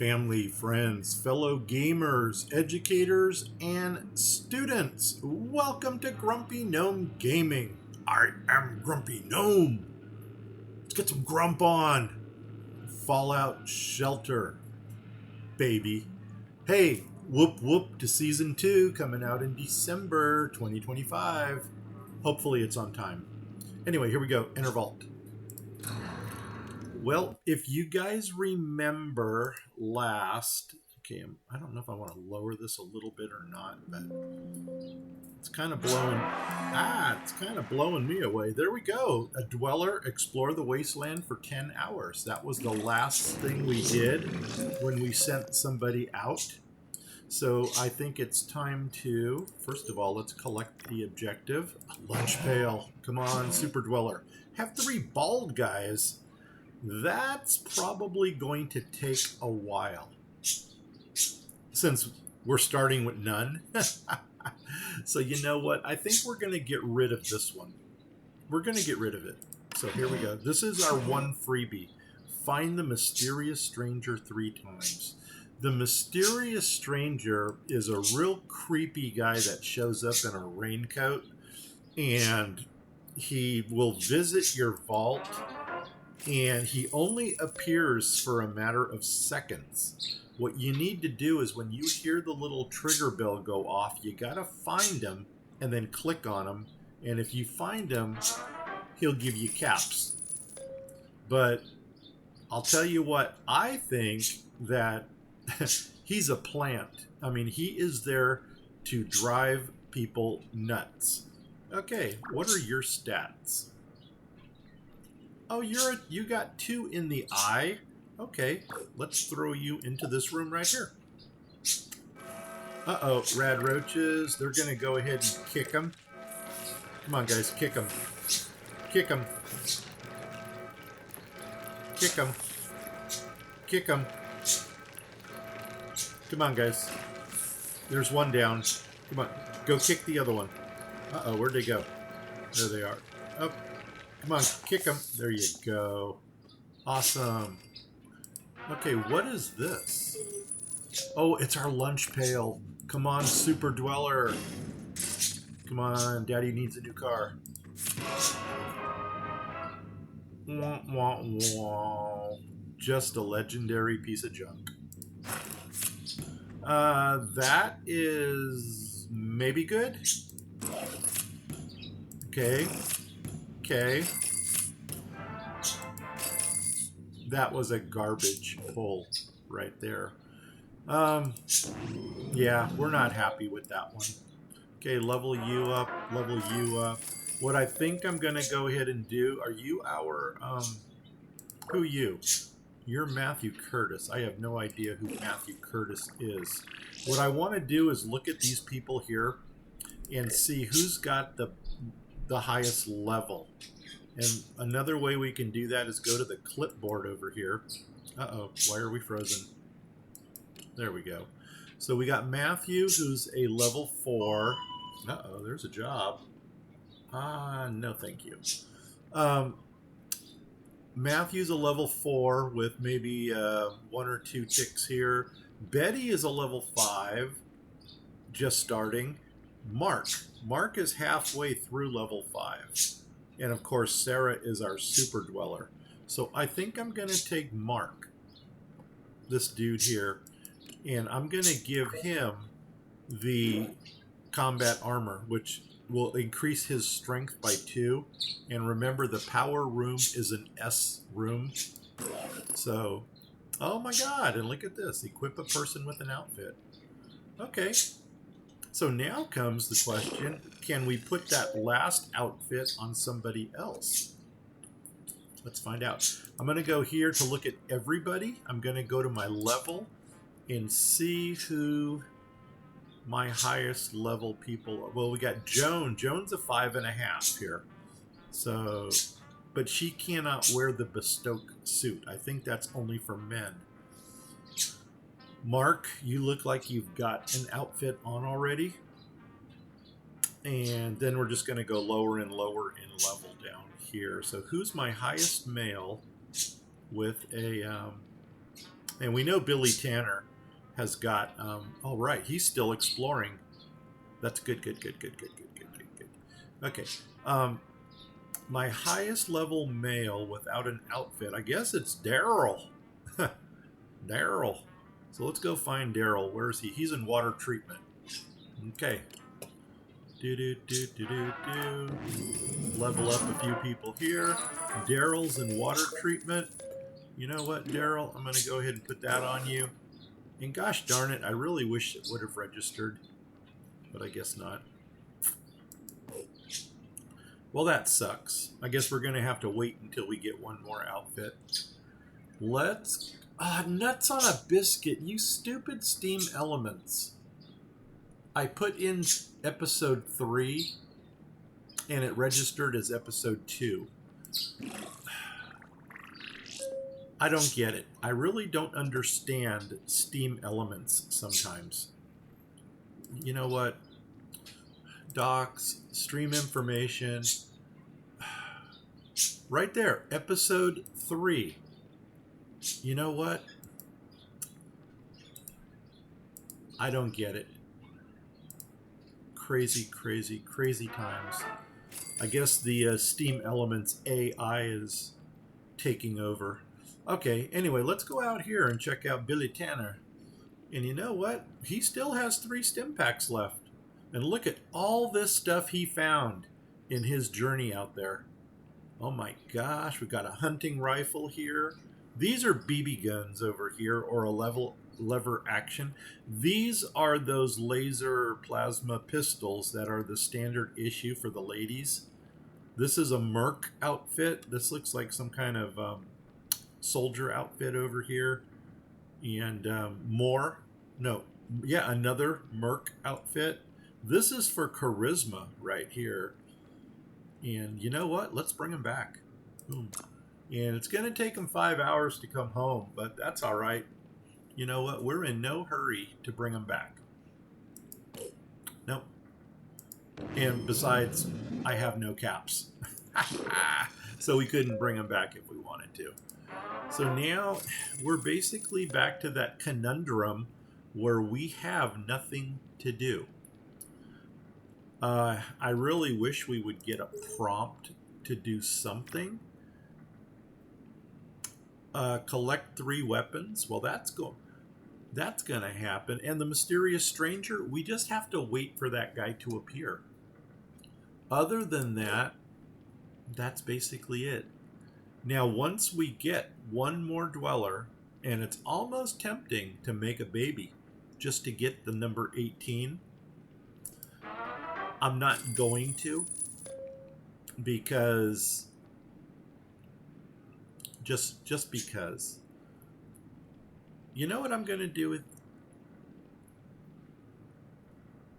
family, friends, fellow gamers, educators, and students. Welcome to Grumpy Gnome Gaming. I am Grumpy Gnome. Let's get some grump on. Fallout Shelter, baby. Hey, whoop whoop to Season 2 coming out in December 2025. Hopefully it's on time. Anyway, here we go. Enter Vault. Well, if you guys remember last, okay, I don't know if I want to lower this a little bit or not, but it's kind of blowing me away. There we go. A dweller explore the wasteland for 10 hours. That was the last thing we did when we sent somebody out. So I think it's time to, first of all, let's collect the objective. A lunch pail. Come on, super dweller. Have 3 bald guys. That's probably going to take a while, since we're starting with none. So you know what? I think we're going to get rid of this one. We're going to get rid of it. So here we go. This is our one freebie. Find the mysterious stranger 3 times. The mysterious stranger is a real creepy guy that shows up in a raincoat, and he will visit your vault. And he only appears for a matter of seconds. What you need to do is when you hear the little trigger bell go off, you gotta find him and then click on him. And if you find him, he'll give you caps. But I'll tell you what, I think that he's a plant. I mean, he is there to drive people nuts. Okay, what are your stats? Oh, you got 2 in the eye? Okay, let's throw you into this room right here. Uh-oh, rad roaches. They're going to go ahead and kick him. Come on, guys, kick him. Kick him. Kick him. Kick him. Come on, guys. There's one down. Come on, go kick the other one. Uh-oh, where'd they go? There they are. Oh. Come on, kick him. There you go. Awesome. Okay, what is this? Oh, it's our lunch pail. Come on, super dweller. Come on, Daddy needs a new car. Wah, wah, wah. Just a legendary piece of junk. That is maybe good. Okay. Okay. That was a garbage pull right there. Yeah, we're not happy with that one. Okay, level you up, level you up. What I think I'm going to go ahead and do, are you our, who you? You're Matthew Curtis. I have no idea who Matthew Curtis is. What I want to do is look at these people here and see who's got the highest level. And another way we can do that is go to the clipboard over here. Uh-oh, why are we frozen? There we go. So we got Matthew, who's a level 4. Uh-oh, there's a job. No thank you. Matthew's a level 4 with maybe 1 or 2 ticks here. Betty is a level 5, just starting. Mark is halfway through level 5. And of course, Sarah is our super dweller. So I think I'm going to take Mark, this dude here, and I'm going to give him the combat armor, which will increase his strength by 2. And remember, the power room is an S room. So, oh my God, and look at this. Equip a person with an outfit. Okay. So now comes the question, can we put that last outfit on somebody else? Let's find out. I'm going to go here to look at everybody. I'm going to go to my level and see who my highest level people are. Well, we got Joan. Joan's a 5.5 here. So, but she cannot wear the bespoke suit. I think that's only for men. Mark, you look like you've got an outfit on already. And then we're just going to go lower and lower in level down here. So who's my highest male with a And we know Billy Tanner has got, all right, he's still exploring. That's good, good, good, good, good, good, good, good, good. Okay. My highest level male without an outfit, I guess it's Daryl. Daryl. So let's go find Daryl. Where is he? He's in water treatment. Okay. Do do do do do do. Level up a few people here. Daryl's in water treatment. You know what, Daryl? I'm going to go ahead and put that on you. And gosh darn it, I really wish it would have registered, but I guess not. Well, that sucks. I guess we're going to have to wait until we get one more outfit. Let's... nuts on a biscuit, you stupid Steam Elements. I put in episode 3, and it registered as episode 2. I don't get it. I really don't understand Steam Elements sometimes. You know what? Docs, stream information. Right there, episode 3. You know what? I don't get it. Crazy, crazy, crazy times. I guess the Steam Elements AI is taking over. Okay, anyway, let's go out here and check out Billy Tanner. And you know what? He still has 3 stim packs left. And look at all this stuff he found in his journey out there. Oh my gosh, we've got a hunting rifle here. These are BB guns over here, or a lever action. These are those laser plasma pistols that are the standard issue for the ladies. This is a Merc outfit. This looks like some kind of soldier outfit over here. And another Merc outfit. This is for charisma right here. And you know what? Let's bring him back. Boom. And it's going to take him 5 hours to come home, but that's all right. You know what? We're in no hurry to bring him back. Nope. And besides, I have no caps. So we couldn't bring him back if we wanted to. So now we're basically back to that conundrum where we have nothing to do. I really wish we would get a prompt to do something. Collect 3 weapons. Well, that's going to happen. And the mysterious stranger, we just have to wait for that guy to appear. Other than that, that's basically it. Now, once we get one more dweller, and it's almost tempting to make a baby just to get the number 18. I'm not going to, because just because. You know what I'm going to do with...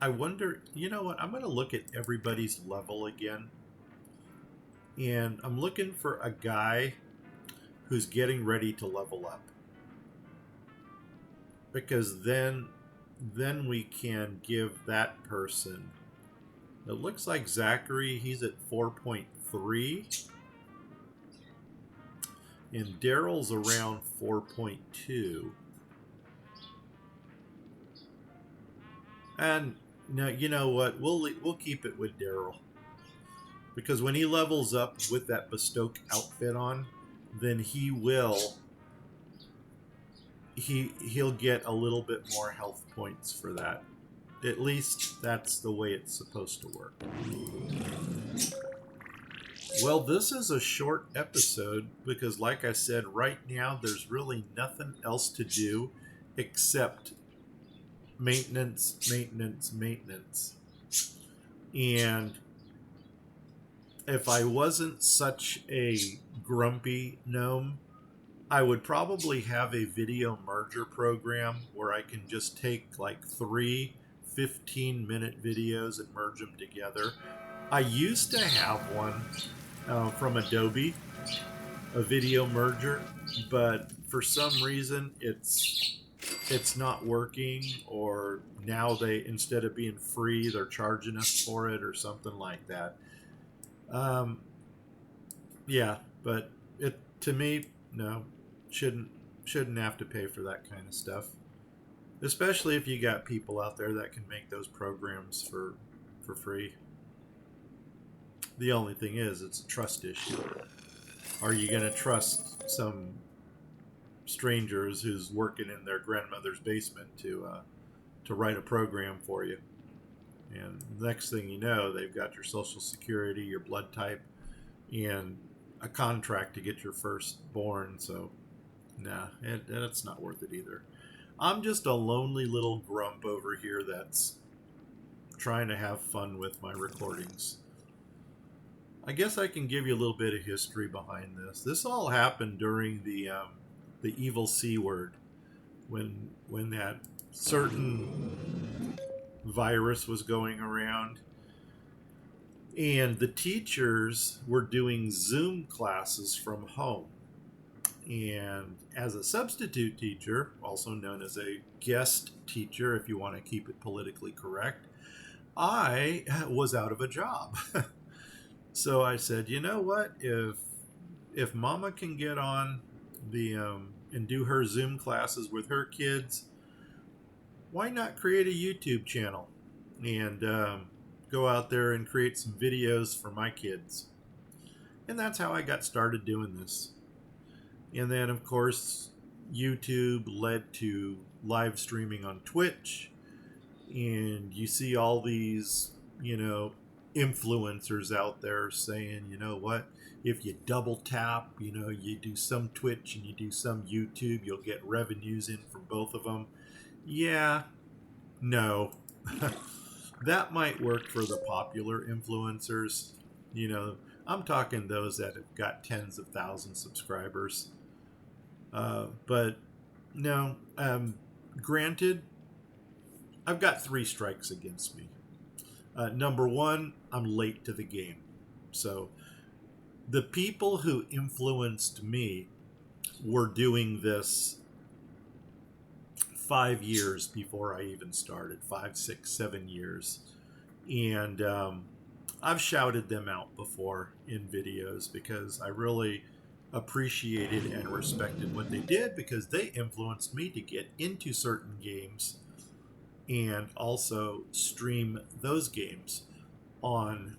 I wonder, you know what? I'm going to look at everybody's level again. And I'm looking for a guy who's getting ready to level up. Because then we can give that person... It looks like Zachary, he's at 4.3. And Daryl's around 4.2. And now, you know what? We'll keep it with Daryl. Because when he levels up with that Bespoke outfit on, then he'll get a little bit more health points for that. At least that's the way it's supposed to work. Well, this is a short episode because, like I said, right now there's really nothing else to do except maintenance, maintenance, maintenance. And if I wasn't such a grumpy gnome, I would probably have a video merger program where I can just take like 3 15-minute videos and merge them together. I used to have one from Adobe, a video merger, but for some reason it's not working, or now they, instead of being free, they're charging us for it or something like that. Yeah, but it, to me, no, shouldn't shouldn't have to pay for that kind of stuff, especially if you got people out there that can make those programs for free. The only thing is, it's a trust issue. Are you going to trust some strangers who's working in their grandmother's basement to write a program for you? And the next thing you know, they've got your social security, your blood type, and a contract to get your firstborn. So, nah, it's not worth it either. I'm just a lonely little grump over here that's trying to have fun with my recordings. I guess I can give you a little bit of history behind this. This all happened during the evil C word, when that certain virus was going around, and the teachers were doing Zoom classes from home. And as a substitute teacher, also known as a guest teacher, if you want to keep it politically correct, I was out of a job. So I said, you know what? If Mama can get on the and do her Zoom classes with her kids, why not create a YouTube channel and go out there and create some videos for my kids? And that's how I got started doing this. And then, of course, YouTube led to live streaming on Twitch, and you see all these, influencers out there saying, you know what, if you double tap, you do some Twitch and you do some YouTube, you'll get revenues in from both of them. Yeah, no. That might work for the popular influencers. I'm talking those that have got tens of thousands of subscribers. But no, granted, I've got 3 strikes against me. Number 1, I'm late to the game. So the people who influenced me were doing this 5 years before I even started, 5, 6, 7 years. And I've shouted them out before in videos because I really appreciated and respected what they did, because they influenced me to get into certain games and also stream those games on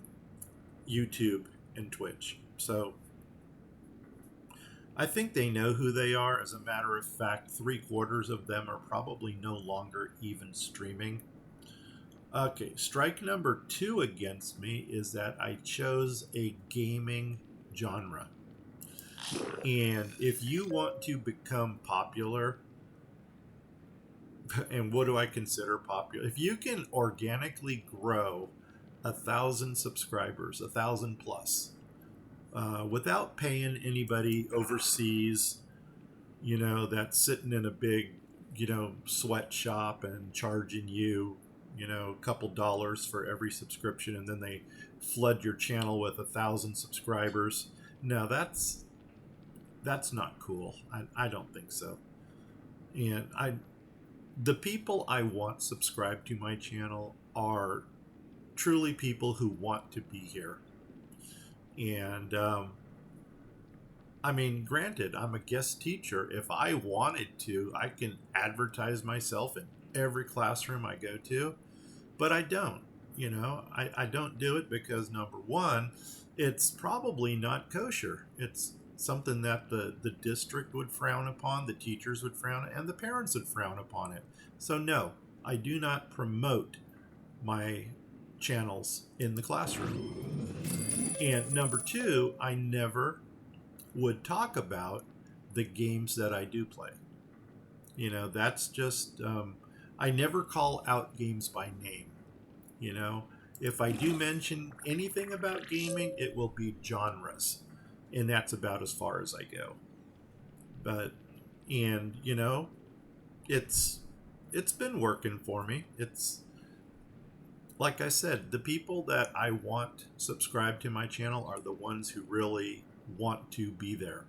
YouTube and Twitch. So I think they know who they are. As a matter of fact, 3/4 of them are probably no longer even streaming. Okay, strike number 2 against me is that I chose a gaming genre. And if you want to become popular, and what do I consider popular? If you can organically grow 1,000 subscribers, 1,000 plus, without paying anybody overseas, that's sitting in a big, sweatshop and charging you, a couple dollars for every subscription, and then they flood your channel with 1,000 subscribers. No, that's not cool. I don't think so. And the people I want subscribed to my channel are truly people who want to be here. And granted, I'm a guest teacher. If I wanted to, I can advertise myself in every classroom I go to, but I don't. I don't do it because, number 1, it's probably not kosher. It's something that the district would frown upon, the teachers would frown, and the parents would frown upon it. So no, I do not promote my channels in the classroom. And number 2, I never would talk about the games that I do play. That's just, I never call out games by name. If I do mention anything about gaming, it will be genres. And that's about as far as I go. It's been working for me. It's, like I said, the people that I want subscribed to my channel are the ones who really want to be there.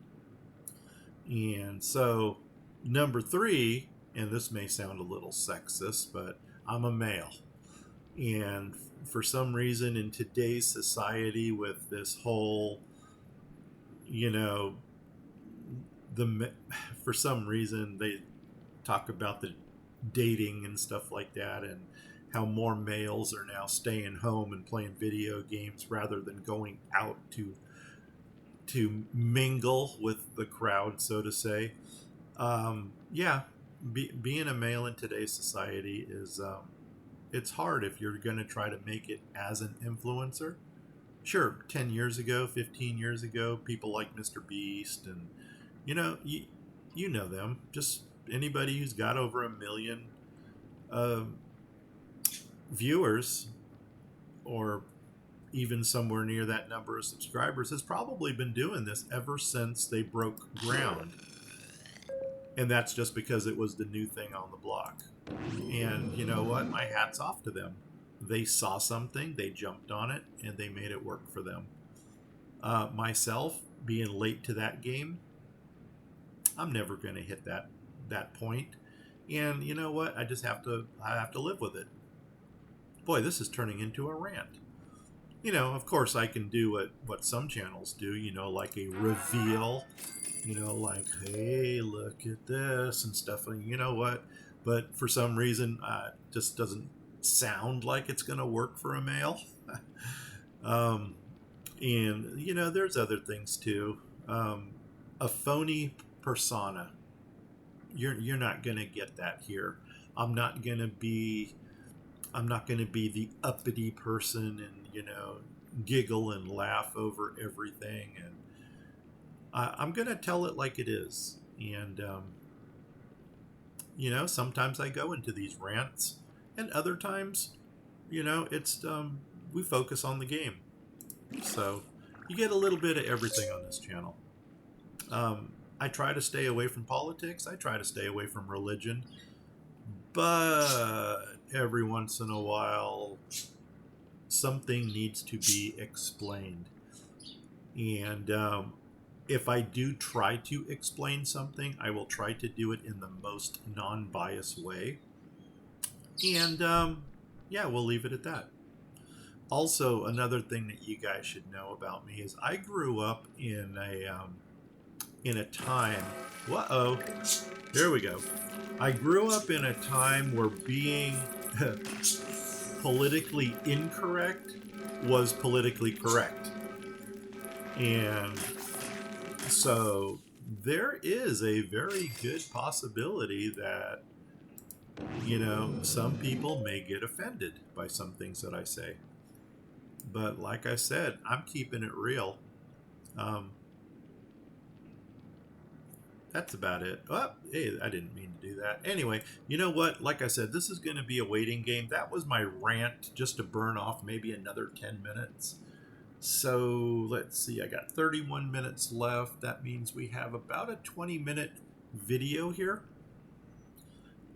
And so, number 3, and this may sound a little sexist, but I'm a male. And for some reason in today's society, with this whole, the for some reason they talk about the dating and stuff like that, and how more males are now staying home and playing video games rather than going out to mingle with the crowd, so to say. Yeah, being a male in today's society is it's hard if you're going to try to make it as an influencer. Sure, 10 years ago, 15 years ago, people like Mr. Beast and you know them. Just anybody who's got over 1 million uh, viewers, or even somewhere near that number of subscribers, has probably been doing this ever since they broke ground. And that's just because it was the new thing on the block. And you know what? My hat's off to them. They saw something, they jumped on it, and they made it work for them. Myself, being late to that game, I'm never going to hit that point. And you know what? I have to live with it. Boy, this is turning into a rant. Of course, I can do what some channels do. Like a reveal. Like, hey, look at this and stuff. And you know what? But for some reason, just doesn't sound like it's going to work for a male. And there's other things too. A phony persona. You're not going to get that here. I'm not going to be the uppity person and giggle and laugh over everything. And I'm going to tell it like it is. And sometimes I go into these rants, and other times, it's we focus on the game. So you get a little bit of everything on this channel. I try to stay away from politics. I try to stay away from religion. But every once in a while, something needs to be explained. And if I do try to explain something, I will try to do it in the most non-biased way. And yeah, we'll leave it at that. Also, another thing that you guys should know about me is I grew up in a time. Whoa, there we go. I grew up in a time where being politically incorrect was politically correct. And so there is a very good possibility that, some people may get offended by some things that I say. But like I said, I'm keeping it real. That's about it. Oh, hey, I didn't mean to do that. Anyway, you know what? Like I said, this is going to be a waiting game. That was my rant, just to burn off maybe another 10 minutes. So let's see. I got 31 minutes left. That means we have about a 20-minute video here.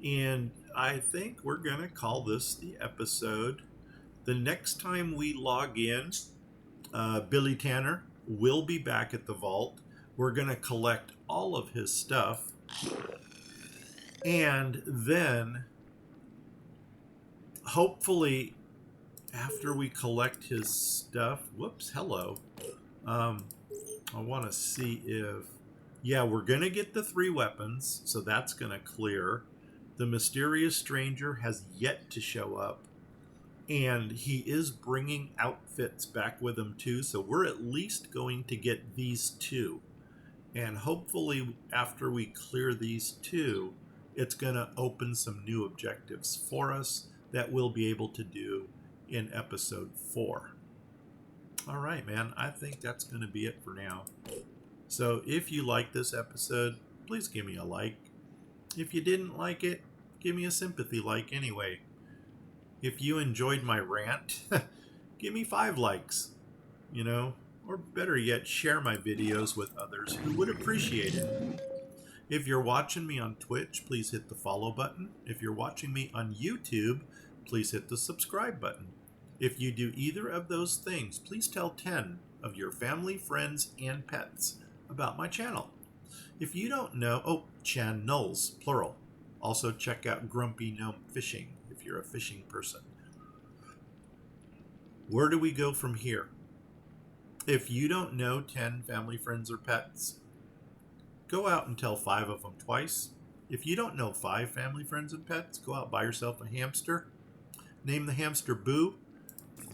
And I think we're going to call this the episode. The next time we log in, Billy Tanner will be back at the vault. We're going to collect all of his stuff. And then, hopefully, after we collect his stuff... Whoops, hello. I want to see if... Yeah, we're going to get the 3 weapons, so that's going to clear. The mysterious stranger has yet to show up. And he is bringing outfits back with him, too, so we're at least going to get these 2. And hopefully, after we clear these 2, it's going to open some new objectives for us that we'll be able to do in episode 4. All right, man. I think that's going to be it for now. So if you like this episode, please give me a like. If you didn't like it, give me a sympathy like anyway. If you enjoyed my rant, give me 5 likes, or better yet, share my videos with others who would appreciate it. If you're watching me on Twitch, please hit the follow button. If you're watching me on YouTube, please hit the subscribe button. If you do either of those things, please tell 10 of your family, friends, and pets about my channel. If you don't know, channels, plural. Also check out Grumpy Gnome Fishing if you're a fishing person. Where do we go from here? If you don't know 10 family, friends, or pets, Go out and tell 5 of them twice. If you don't know 5 family, friends, and pets, go out, buy yourself a hamster. Name the hamster Boo.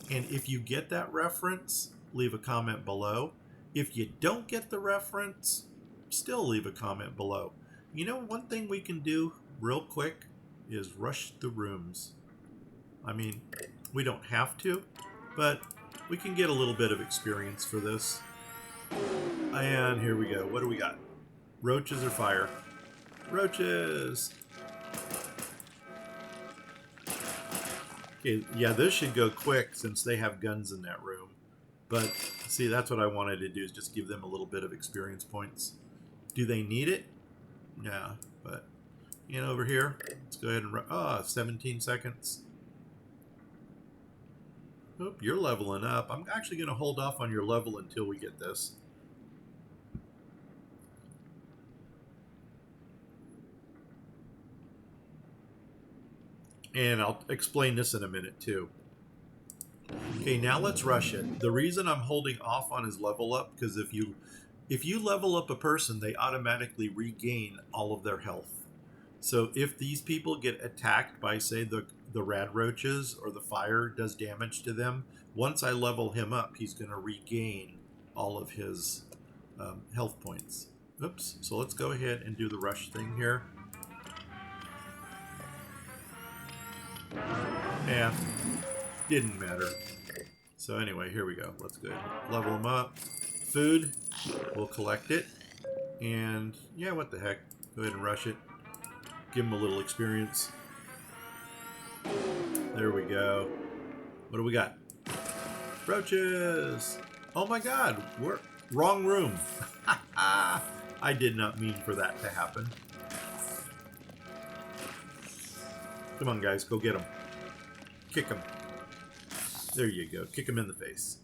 And if you get that reference, leave a comment below. If you don't get the reference, still leave a comment below. You know, one thing we can do real quick is rush the rooms. I mean, we don't have to, but we can get a little bit of experience for this. And here we go. What do we got? Roaches or fire? Roaches! Okay, yeah, this should go quick since they have guns in that room. But, see, that's what I wanted to do, is just give them a little bit of experience points. Do they need it? Yeah, but, you know, over here, let's go ahead and run. 17 seconds. Oop, you're leveling up. I'm actually going to hold off on your level until we get this. And I'll explain this in a minute too. Okay, now let's rush it. The reason I'm holding off on his level up, because if you level up a person, they automatically regain all of their health. So if these people get attacked by, say, the rad roaches, or the fire does damage to them, once I level him up, he's going to regain all of his health points. Oops. So let's go ahead and do the rush thing here. Yeah, didn't matter. So anyway, here we go. Let's go ahead and level them up. Food, we'll collect it. And yeah, what the heck. Go ahead and rush it. Give them a little experience. There we go. What do we got? Roaches! Oh my god, we're wrong room. I did not mean for that to happen. Come on, guys, go get them. Kick them. There you go. Kick them in the face.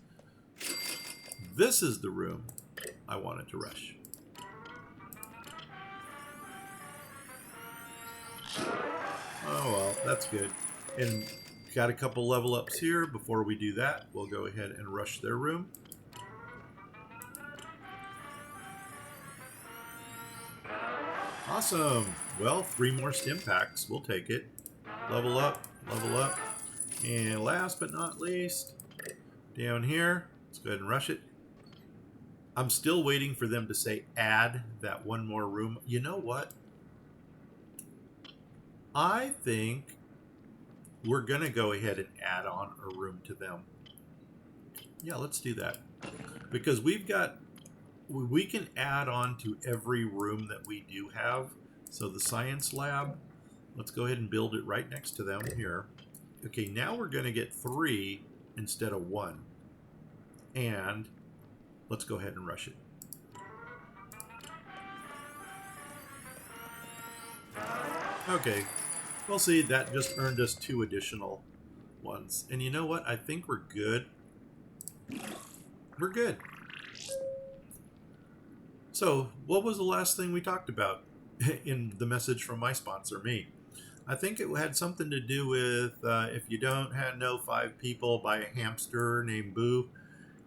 This is the room I wanted to rush. Oh, well, that's good. And got a couple level ups here. Before we do that, we'll go ahead and rush their room. Awesome. Well, 3 more stim packs. We'll take it. Level up, level up. And last but not least, down here, let's go ahead and rush it. I'm still waiting for them to say add that 1 more room. You know what? I think we're going to go ahead and add on a room to them. Yeah, let's do that. Because we can add on to every room that we do have. So the science lab, let's go ahead and build it right next to them here. Okay, now we're going to get 3 instead of 1. And let's go ahead and rush it. Okay, we'll see. That just earned us 2 additional ones. And you know what? I think we're good. We're good. So, what was the last thing we talked about in the message from my sponsor, me? I think it had something to do with if you don't know 5 people, buy a hamster named Boo.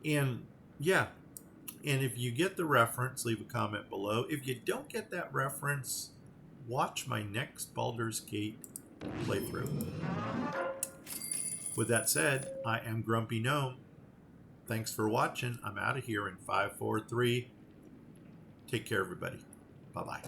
And yeah, and if you get the reference, leave a comment below. If you don't get that reference, watch my next Baldur's Gate playthrough. With that said, I am Grumpy Gnome. Thanks for watching. I'm out of here in 5, 4, 3. Take care, everybody. Bye-bye.